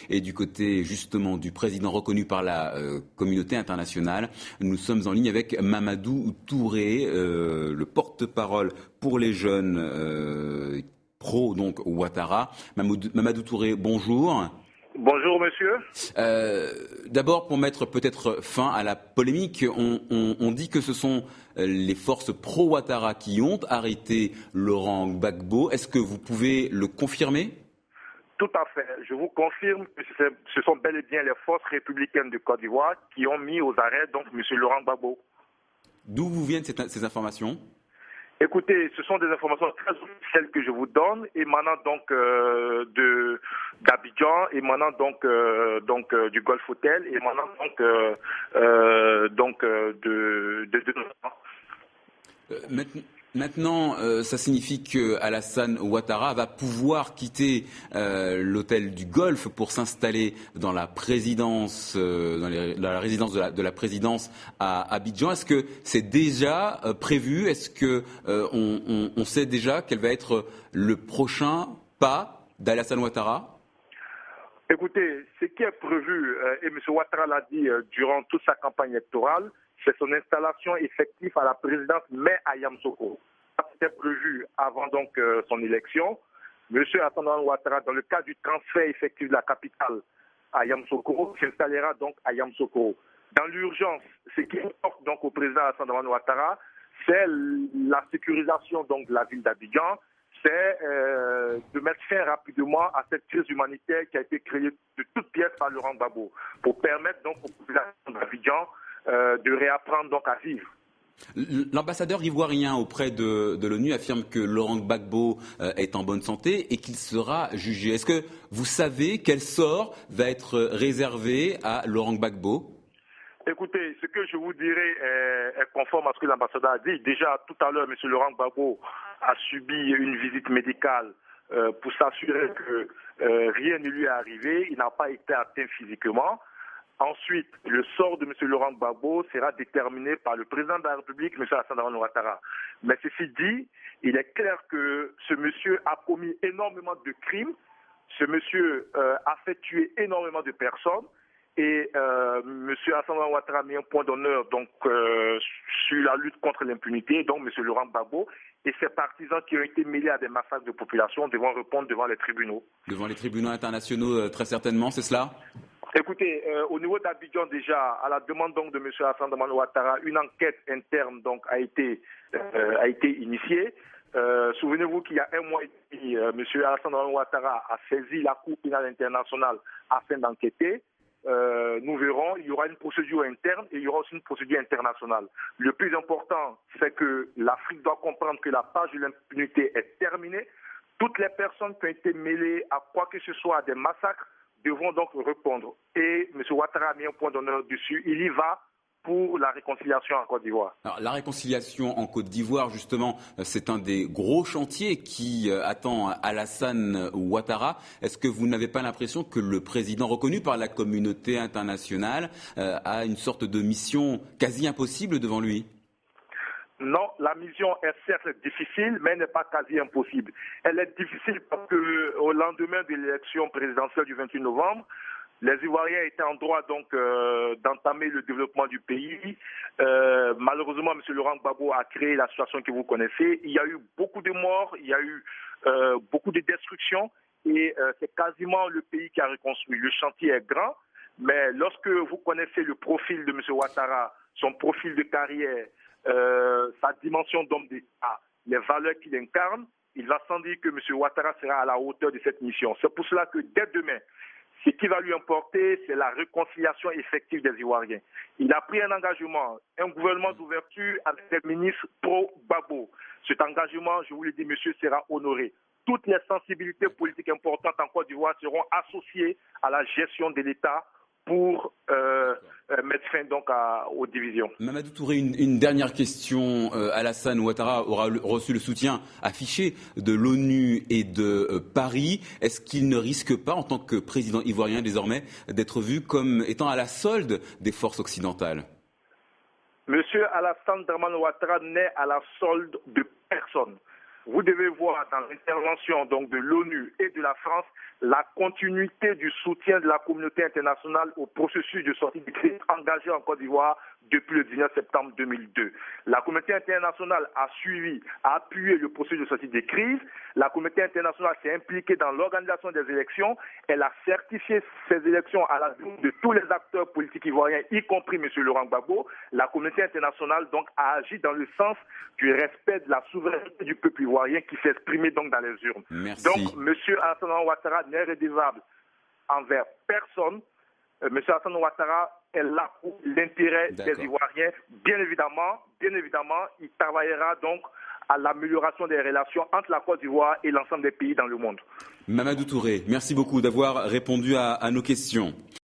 et du côté justement du président reconnu par la communauté internationale. Nous sommes en ligne avec Mamadou Touré, le porte-parole pour les jeunes pro donc Ouattara. Mamadou Touré, bonjour. Bonjour monsieur. D'abord, pour mettre peut-être fin à la polémique, on dit que ce sont les forces pro-Ouattara qui ont arrêté Laurent Gbagbo. Est-ce que vous pouvez le confirmer ? Tout à fait. Je vous confirme que ce sont bel et bien les forces républicaines de Côte d'Ivoire qui ont mis aux arrêts donc monsieur Laurent Gbagbo. D'où vous viennent ces informations ? Écoutez, ce sont des informations très officielles que je vous donne, émanant donc d'Abidjan, émanant donc du Golf Hotel, émanant donc de Maintenant, ça signifie que Alassane Ouattara va pouvoir quitter l'hôtel du Golfe pour s'installer dans la présidence, dans la résidence de la présidence à Abidjan. Est-ce que c'est déjà prévu ? Est-ce que on sait déjà quel va être le prochain pas d'Alassane Ouattara ? Écoutez, ce qui est prévu, et M. Ouattara l'a dit durant toute sa campagne électorale, c'est son installation effective à la présidence, mais à Yamoussoukro. C'était prévu avant donc son élection. M. Alassane Ouattara, dans le cas du transfert effectif de la capitale à Yamoussoukro, s'installera donc à Yamoussoukro. Dans l'urgence, ce qui importe donc au président Alassane Ouattara, c'est la sécurisation donc de la ville d'Abidjan, c'est de mettre fin rapidement à cette crise humanitaire qui a été créée de toutes pièces par Laurent Gbagbo, pour permettre donc aux populations d'Abidjan de réapprendre donc à vivre. L'ambassadeur ivoirien auprès de l'ONU affirme que Laurent Gbagbo est en bonne santé et qu'il sera jugé. Est-ce que vous savez quel sort va être réservé à Laurent Gbagbo ? Écoutez, ce que je vous dirai est conforme à ce que l'ambassadeur a dit. Déjà, tout à l'heure, M. Laurent Gbagbo a subi une visite médicale pour s'assurer que rien ne lui est arrivé. Il n'a pas été atteint physiquement. Ensuite, le sort de M. Laurent Gbagbo sera déterminé par le président de la République, M. Alassane Ouattara. Mais ceci dit, il est clair que ce monsieur a commis énormément de crimes. Ce monsieur a fait tuer énormément de personnes. Et M. Alassane Ouattara a mis un point d'honneur donc sur la lutte contre l'impunité. Donc M. Laurent Gbagbo et ses partisans qui ont été mêlés à des massacres de population devront répondre devant les tribunaux. Devant les tribunaux internationaux, très certainement, c'est cela ? Écoutez, au niveau d'Abidjan déjà, à la demande donc de M. Alassane Ouattara, une enquête interne donc a été initiée. Souvenez-vous qu'il y a un mois et demi, M. Alassane Ouattara a saisi la Cour pénale internationale afin d'enquêter. Nous verrons, il y aura une procédure interne et il y aura aussi une procédure internationale. Le plus important, c'est que l'Afrique doit comprendre que la page de l'impunité est terminée. Toutes les personnes qui ont été mêlées à quoi que ce soit, à des massacres, devront donc répondre. Et M. Ouattara a mis un point d'honneur dessus. Il y va pour la réconciliation en Côte d'Ivoire. Alors, la réconciliation en Côte d'Ivoire, justement, c'est un des gros chantiers qui attend Alassane Ouattara. Est-ce que vous n'avez pas l'impression que le président reconnu par la communauté internationale a une sorte de mission quasi impossible devant lui ? Non, la mission est certes difficile, mais elle n'est pas quasi impossible. Elle est difficile parce qu'au lendemain de l'élection présidentielle du 28 novembre, les Ivoiriens étaient en droit donc d'entamer le développement du pays. Malheureusement, M. Laurent Gbagbo a créé la situation que vous connaissez. Il y a eu beaucoup de morts, il y a eu beaucoup de destructions et c'est quasiment le pays qui a reconstruit. Le chantier est grand, mais lorsque vous connaissez le profil de M. Ouattara, son profil de carrière, sa dimension d'homme d'État, les valeurs qu'il incarne, il va sans dire que M. Ouattara sera à la hauteur de cette mission. C'est pour cela que dès demain, ce qui va lui importer, c'est la réconciliation effective des Ivoiriens. Il a pris un engagement, un gouvernement d'ouverture avec des ministres pro-Gbagbo. Cet engagement, je vous l'ai dit, monsieur, sera honoré. Toutes les sensibilités politiques importantes en Côte d'Ivoire seront associées à la gestion de l'État pour mettre fin donc aux divisions. Mamadou Touré, une dernière question. Alassane Ouattara aura reçu le soutien affiché de l'ONU et de Paris. Est-ce qu'il ne risque pas, en tant que président ivoirien désormais, d'être vu comme étant à la solde des forces occidentales ? Monsieur Alassane Ouattara n'est à la solde de personne. Vous devez voir dans l'intervention donc de l'ONU et de la France, la continuité du soutien de la communauté internationale au processus de sortie de crise engagé en Côte d'Ivoire depuis le 19 septembre 2002. La communauté internationale a suivi, a appuyé le processus de sortie de crise. La communauté internationale s'est impliquée dans l'organisation des élections. Elle a certifié ces élections à la vue de tous les acteurs politiques ivoiriens, y compris M. Laurent Gbagbo. La communauté internationale donc a agi dans le sens du respect de la souveraineté du peuple ivoirien qui s'est exprimé donc dans les urnes. Merci. Donc M. Alassane Ouattara n'est rédevable envers personne. M. Alassane Ouattara est là pour l'intérêt des Ivoiriens. Bien évidemment, il travaillera donc à l'amélioration des relations entre la Côte d'Ivoire et l'ensemble des pays dans le monde. Mamadou Touré, merci beaucoup d'avoir répondu à nos questions.